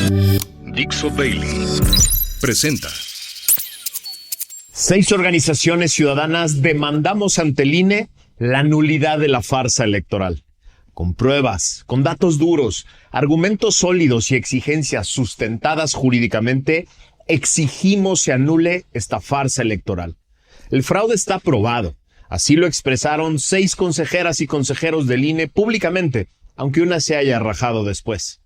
Dixo Daily presenta. 6 organizaciones ciudadanas demandamos ante el INE la nulidad de la farsa electoral. Con pruebas, con datos duros, argumentos sólidos y exigencias sustentadas jurídicamente, exigimos se anule esta farsa electoral. El fraude está probado. Así lo expresaron 6 consejeras y consejeros del INE públicamente, aunque una se haya rajado después.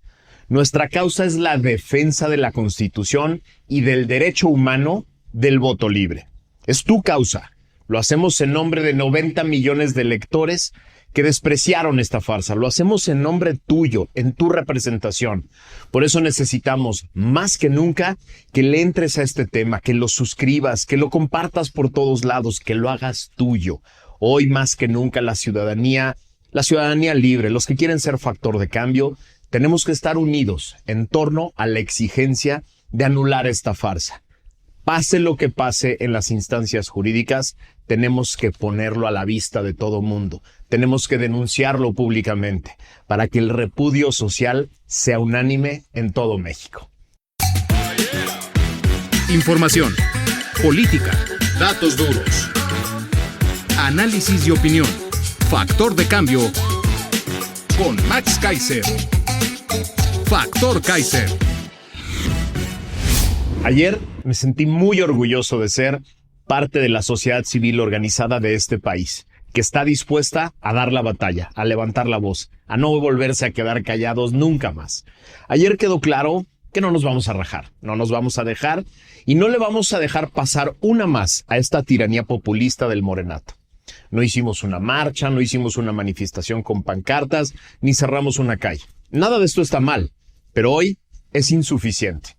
Nuestra causa es la defensa de la Constitución y del derecho humano del voto libre. Es tu causa. Lo hacemos en nombre de 90 millones de electores que despreciaron esta farsa. Lo hacemos en nombre tuyo, en tu representación. Por eso necesitamos, más que nunca, que le entres a este tema, que lo suscribas, que lo compartas por todos lados, que lo hagas tuyo. Hoy más que nunca la ciudadanía libre, los que quieren ser factor de cambio, tenemos que estar unidos en torno a la exigencia de anular esta farsa. Pase lo que pase en las instancias jurídicas, tenemos que ponerlo a la vista de todo mundo. Tenemos que denunciarlo públicamente para que el repudio social sea unánime en todo México. Información, política, datos duros, análisis y opinión. Factor de cambio con Max Kaiser. Factor Kaiser. Ayer me sentí muy orgulloso de ser parte de la sociedad civil organizada de este país, que está dispuesta a dar la batalla, a levantar la voz, a no volverse a quedar callados nunca más. Ayer quedó claro que no nos vamos a rajar, no nos vamos a dejar y no le vamos a dejar pasar una más a esta tiranía populista del morenato. No hicimos una marcha, no hicimos una manifestación con pancartas, ni cerramos una calle. Nada de esto está mal, pero hoy es insuficiente.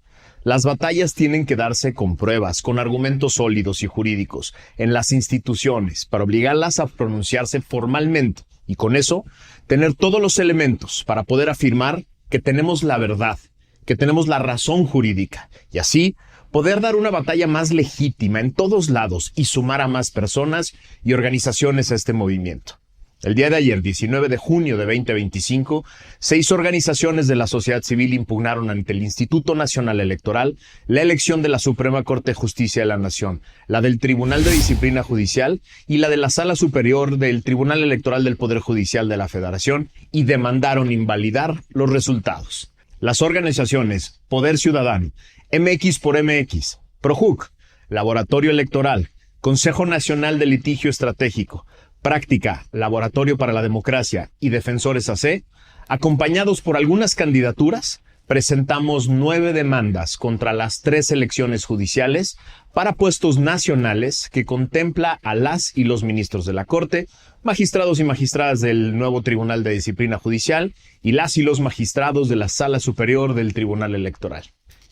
Las batallas tienen que darse con pruebas, con argumentos sólidos y jurídicos, en las instituciones, para obligarlas a pronunciarse formalmente y con eso tener todos los elementos para poder afirmar que tenemos la verdad, que tenemos la razón jurídica y así poder dar una batalla más legítima en todos lados y sumar a más personas y organizaciones a este movimiento. El día de ayer, 19 de junio de 2025, 6 organizaciones de la sociedad civil impugnaron ante el Instituto Nacional Electoral la elección de la Suprema Corte de Justicia de la Nación, la del Tribunal de Disciplina Judicial y la de la Sala Superior del Tribunal Electoral del Poder Judicial de la Federación y demandaron invalidar los resultados. Las organizaciones Poder Ciudadano, MX por MX, PROJUC, Laboratorio Electoral, Consejo Nacional de Litigio Estratégico, Práctica, Laboratorio para la Democracia y Defensores AC, acompañados por algunas candidaturas, presentamos 9 demandas contra las 3 elecciones judiciales para puestos nacionales que contempla a las y los ministros de la Corte, magistrados y magistradas del nuevo Tribunal de Disciplina Judicial y las y los magistrados de la Sala Superior del Tribunal Electoral.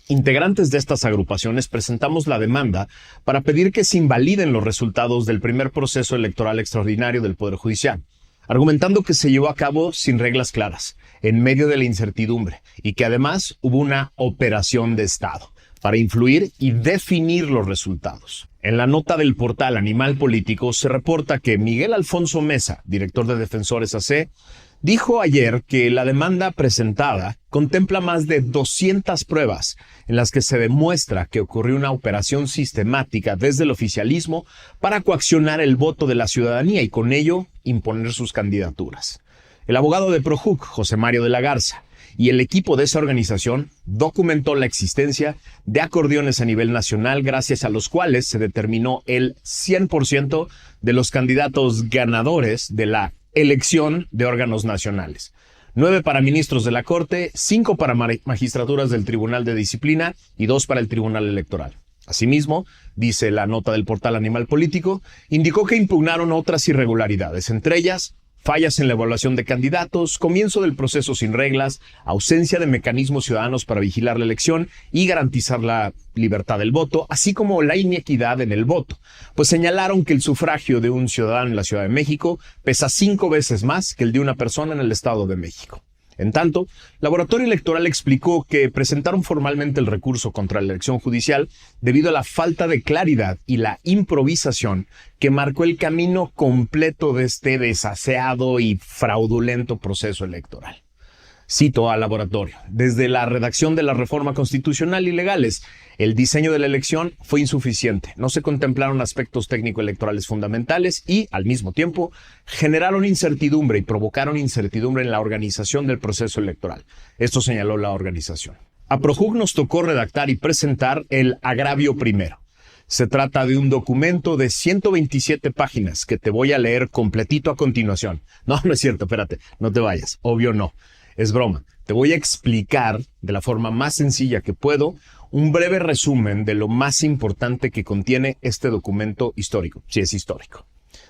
Integrantes de estas agrupaciones presentamos la demanda para pedir que se invaliden los resultados del primer proceso electoral extraordinario del Poder Judicial, argumentando que se llevó a cabo sin reglas claras, en medio de la incertidumbre, y que además hubo una operación de Estado para influir y definir los resultados. En la nota del portal Animal Político se reporta que Miguel Alfonso Mesa, director de Defensores AC, dijo ayer que la demanda presentada contempla más de 200 pruebas en las que se demuestra que ocurrió una operación sistemática desde el oficialismo para coaccionar el voto de la ciudadanía y con ello imponer sus candidaturas. El abogado de PROJUC, José Mario de la Garza, y el equipo de esa organización documentó la existencia de acordeones a nivel nacional gracias a los cuales se determinó el 100% de los candidatos ganadores de la elección de órganos nacionales. 9 para ministros de la Corte, 5 para magistraturas del Tribunal de Disciplina y 2 para el Tribunal Electoral. Asimismo, dice la nota del portal Animal Político, indicó que impugnaron otras irregularidades, entre ellas fallas en la evaluación de candidatos, comienzo del proceso sin reglas, ausencia de mecanismos ciudadanos para vigilar la elección y garantizar la libertad del voto, así como la inequidad en el voto, pues señalaron que el sufragio de un ciudadano en la Ciudad de México pesa 5 veces más que el de una persona en el Estado de México. En tanto, Laboratorio Electoral explicó que presentaron formalmente el recurso contra la elección judicial debido a la falta de claridad y la improvisación que marcó el camino completo de este desaseado y fraudulento proceso electoral. Cito al laboratorio: desde la redacción de la reforma constitucional y legales, el diseño de la elección fue insuficiente. No se contemplaron aspectos técnico-electorales fundamentales y, al mismo tiempo, generaron incertidumbre y provocaron incertidumbre en la organización del proceso electoral. Esto señaló la organización. A ProJuc nos tocó redactar y presentar el agravio primero. Se trata de un documento de 127 páginas que te voy a leer completito a continuación. No es cierto, espérate, no te vayas, obvio no. Es broma. Te voy a explicar de la forma más sencilla que puedo un breve resumen de lo más importante que contiene este documento histórico, si es histórico.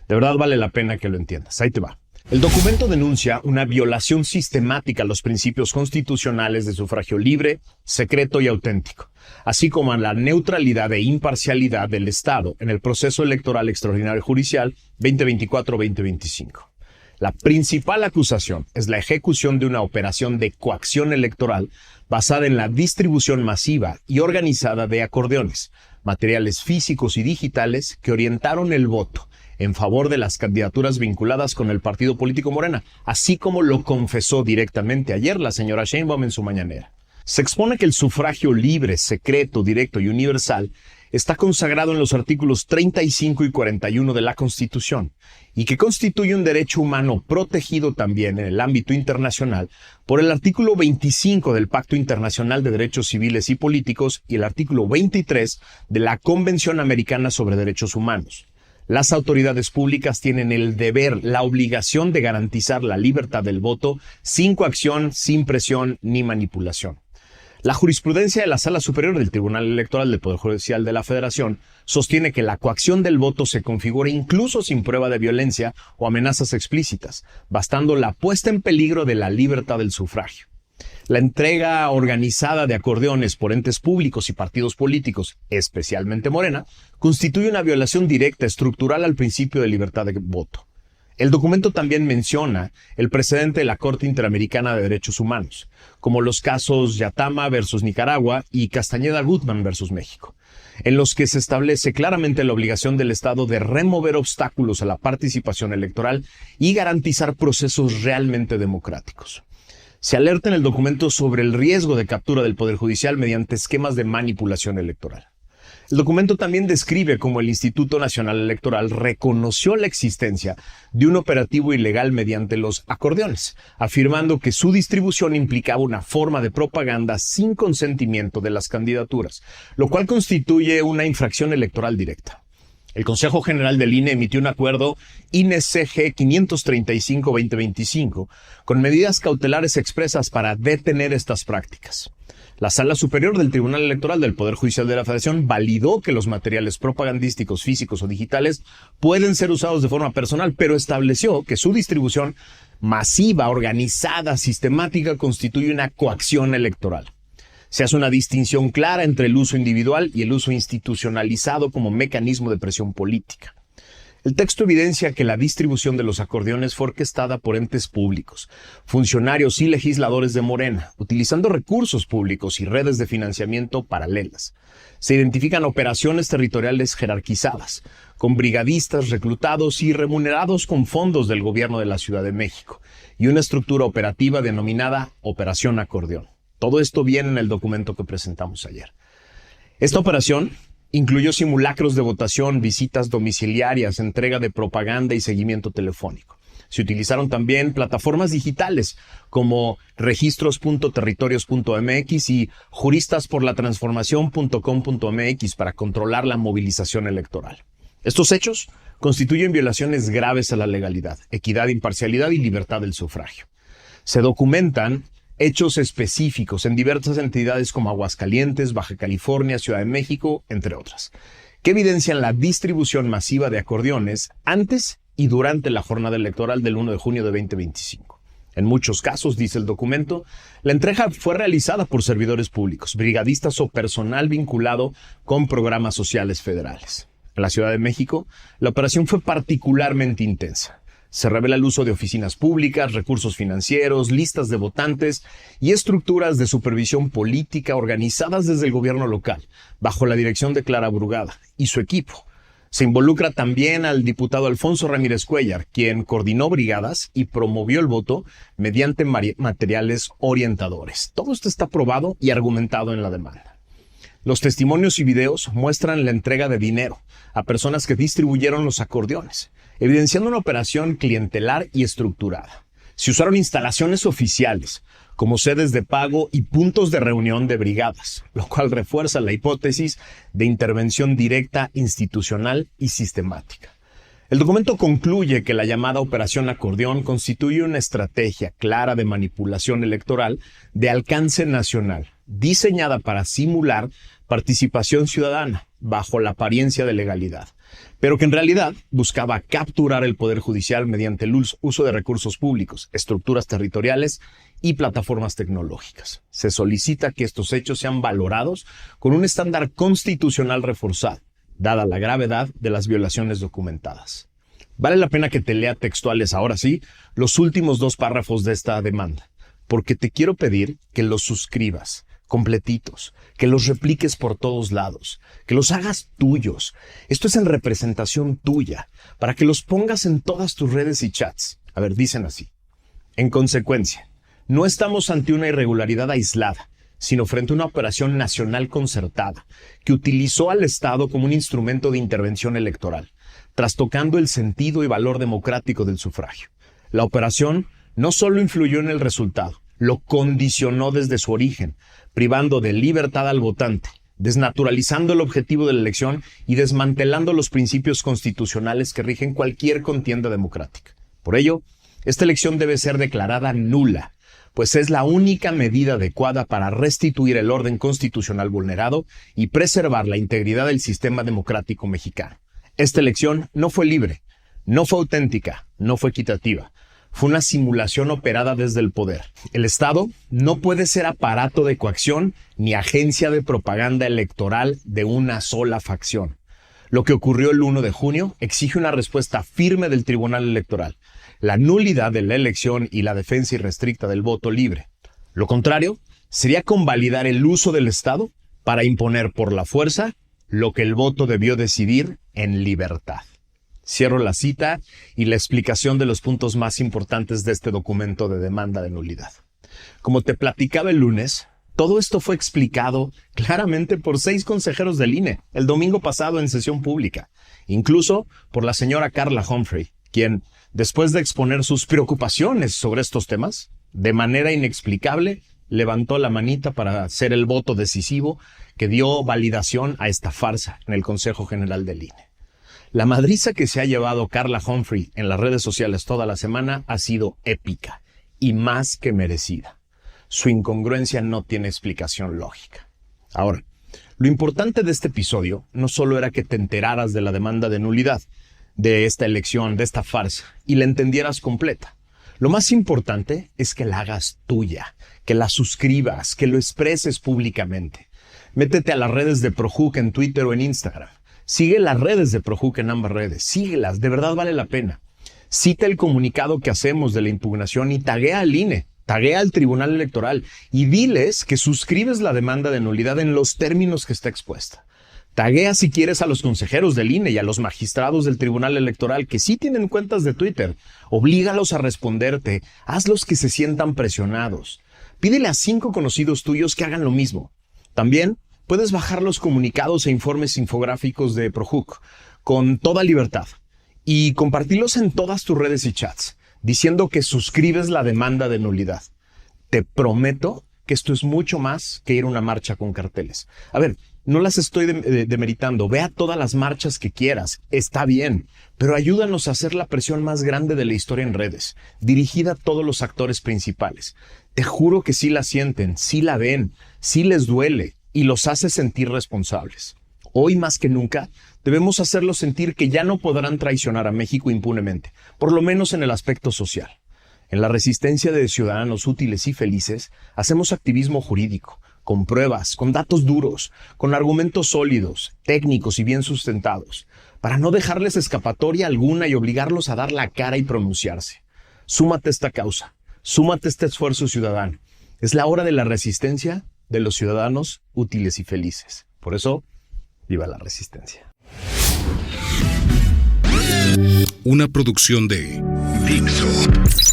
De verdad vale la pena que lo entiendas. Ahí te va. El documento denuncia una violación sistemática a los principios constitucionales de sufragio libre, secreto y auténtico, así como a la neutralidad e imparcialidad del Estado en el proceso electoral extraordinario judicial 2024-2025. La principal acusación es la ejecución de una operación de coacción electoral basada en la distribución masiva y organizada de acordeones, materiales físicos y digitales que orientaron el voto en favor de las candidaturas vinculadas con el partido político Morena, así como lo confesó directamente ayer la señora Sheinbaum en su mañanera. Se expone que el sufragio libre, secreto, directo y universal está consagrado en los artículos 35 y 41 de la Constitución y que constituye un derecho humano protegido también en el ámbito internacional por el artículo 25 del Pacto Internacional de Derechos Civiles y Políticos y el artículo 23 de la Convención Americana sobre Derechos Humanos. Las autoridades públicas tienen el deber, la obligación de garantizar la libertad del voto sin coacción, sin presión ni manipulación. La jurisprudencia de la Sala Superior del Tribunal Electoral del Poder Judicial de la Federación sostiene que la coacción del voto se configura incluso sin prueba de violencia o amenazas explícitas, bastando la puesta en peligro de la libertad del sufragio. La entrega organizada de acordeones por entes públicos y partidos políticos, especialmente Morena, constituye una violación directa estructural al principio de libertad de voto. El documento también menciona el precedente de la Corte Interamericana de Derechos Humanos, como los casos Yatama versus Nicaragua y Castañeda Gutman versus México, en los que se establece claramente la obligación del Estado de remover obstáculos a la participación electoral y garantizar procesos realmente democráticos. Se alerta en el documento sobre el riesgo de captura del Poder Judicial mediante esquemas de manipulación electoral. El documento también describe cómo el Instituto Nacional Electoral reconoció la existencia de un operativo ilegal mediante los acordeones, afirmando que su distribución implicaba una forma de propaganda sin consentimiento de las candidaturas, lo cual constituye una infracción electoral directa. El Consejo General del INE emitió un acuerdo INE-CG 535-2025 con medidas cautelares expresas para detener estas prácticas. La Sala Superior del Tribunal Electoral del Poder Judicial de la Federación validó que los materiales propagandísticos físicos o digitales pueden ser usados de forma personal, pero estableció que su distribución masiva, organizada, sistemática constituye una coacción electoral. Se hace una distinción clara entre el uso individual y el uso institucionalizado como mecanismo de presión política. El texto evidencia que la distribución de los acordeones fue orquestada por entes públicos, funcionarios y legisladores de Morena, utilizando recursos públicos y redes de financiamiento paralelas. Se identifican operaciones territoriales jerarquizadas, con brigadistas reclutados y remunerados con fondos del gobierno de la Ciudad de México, y una estructura operativa denominada Operación Acordeón. Todo esto viene en el documento que presentamos ayer. Esta operación incluyó simulacros de votación, visitas domiciliarias, entrega de propaganda y seguimiento telefónico. Se utilizaron también plataformas digitales como registros.territorios.mx y juristasporlatransformación.com.mx para controlar la movilización electoral. Estos hechos constituyen violaciones graves a la legalidad, equidad, imparcialidad y libertad del sufragio. Se documentan hechos específicos en diversas entidades como Aguascalientes, Baja California, Ciudad de México, entre otras, que evidencian la distribución masiva de acordeones antes y durante la jornada electoral del 1 de junio de 2025. En muchos casos, dice el documento, la entrega fue realizada por servidores públicos, brigadistas o personal vinculado con programas sociales federales. En la Ciudad de México, la operación fue particularmente intensa. Se revela el uso de oficinas públicas, recursos financieros, listas de votantes y estructuras de supervisión política organizadas desde el gobierno local, bajo la dirección de Clara Brugada y su equipo, Se involucra también al diputado Alfonso Ramírez Cuéllar, quien coordinó brigadas y promovió el voto mediante materiales orientadores. Todo esto está probado y argumentado en la demanda. Los testimonios y videos muestran la entrega de dinero a personas que distribuyeron los acordeones, evidenciando una operación clientelar y estructurada. Se usaron instalaciones oficiales como sedes de pago y puntos de reunión de brigadas, lo cual refuerza la hipótesis de intervención directa, institucional y sistemática. El documento concluye que la llamada Operación Acordeón constituye una estrategia clara de manipulación electoral de alcance nacional, diseñada para simular participación ciudadana bajo la apariencia de legalidad, pero que en realidad buscaba capturar el poder judicial mediante el uso de recursos públicos, estructuras territoriales y plataformas tecnológicas. Se solicita que estos hechos sean valorados con un estándar constitucional reforzado, dada la gravedad de las violaciones documentadas. Vale la pena que te lea textuales, ahora sí, los últimos 2 párrafos de esta demanda, porque te quiero pedir que los suscribas completitos, que los repliques por todos lados, que los hagas tuyos. Esto es en representación tuya, para que los pongas en todas tus redes y chats. A ver, dicen así. En consecuencia, no estamos ante una irregularidad aislada, sino frente a una operación nacional concertada que utilizó al Estado como un instrumento de intervención electoral, trastocando el sentido y valor democrático del sufragio. La operación no solo influyó en el resultado, lo condicionó desde su origen, privando de libertad al votante, desnaturalizando el objetivo de la elección y desmantelando los principios constitucionales que rigen cualquier contienda democrática. Por ello, esta elección debe ser declarada nula, pues es la única medida adecuada para restituir el orden constitucional vulnerado y preservar la integridad del sistema democrático mexicano. Esta elección no fue libre, no fue auténtica, no fue equitativa. Fue una simulación operada desde el poder. El Estado no puede ser aparato de coacción ni agencia de propaganda electoral de una sola facción. Lo que ocurrió el 1 de junio exige una respuesta firme del Tribunal Electoral, la nulidad de la elección y la defensa irrestricta del voto libre. Lo contrario sería convalidar el uso del Estado para imponer por la fuerza lo que el voto debió decidir en libertad. Cierro la cita y la explicación de los puntos más importantes de este documento de demanda de nulidad. Como te platicaba el lunes, todo esto fue explicado claramente por 6 consejeros del INE el domingo pasado en sesión pública, incluso por la señora Carla Humphrey, quien, después de exponer sus preocupaciones sobre estos temas, de manera inexplicable, levantó la manita para hacer el voto decisivo que dio validación a esta farsa en el Consejo General del INE. La madriza que se ha llevado Carla Humphrey en las redes sociales toda la semana ha sido épica y más que merecida. Su incongruencia no tiene explicación lógica. Ahora, lo importante de este episodio no solo era que te enteraras de la demanda de nulidad, de esta elección, de esta farsa, y la entendieras completa. Lo más importante es que la hagas tuya, que la suscribas, que lo expreses públicamente. Métete a las redes de ProJuc en Twitter o en Instagram. Sigue las redes de ProJuc en ambas redes. Síguelas, de verdad vale la pena. Cita el comunicado que hacemos de la impugnación y taguea al INE, taguea al Tribunal Electoral y diles que suscribes la demanda de nulidad en los términos que está expuesta. Taguea si quieres a los consejeros del INE y a los magistrados del Tribunal Electoral que sí tienen cuentas de Twitter. Oblígalos a responderte. Hazlos que se sientan presionados. Pídele a 5 conocidos tuyos que hagan lo mismo. También puedes bajar los comunicados e informes infográficos de ProJuc con toda libertad y compartirlos en todas tus redes y chats, diciendo que suscribes la demanda de nulidad. Te prometo que esto es mucho más que ir a una marcha con carteles. A ver, no las estoy demeritando. Ve a todas las marchas que quieras. Está bien. Pero ayúdanos a hacer la presión más grande de la historia en redes, dirigida a todos los actores principales. Te juro que sí la sienten, sí la ven, sí les duele y los hace sentir responsables. Hoy más que nunca debemos hacerlos sentir que ya no podrán traicionar a México impunemente, por lo menos en el aspecto social. En la resistencia de ciudadanos útiles y felices, hacemos activismo jurídico, con pruebas, con datos duros, con argumentos sólidos, técnicos y bien sustentados, para no dejarles escapatoria alguna y obligarlos a dar la cara y pronunciarse. Súmate a esta causa, súmate a este esfuerzo ciudadano. Es la hora de la resistencia de los ciudadanos útiles y felices. Por eso, viva la resistencia. Una producción de Dixo.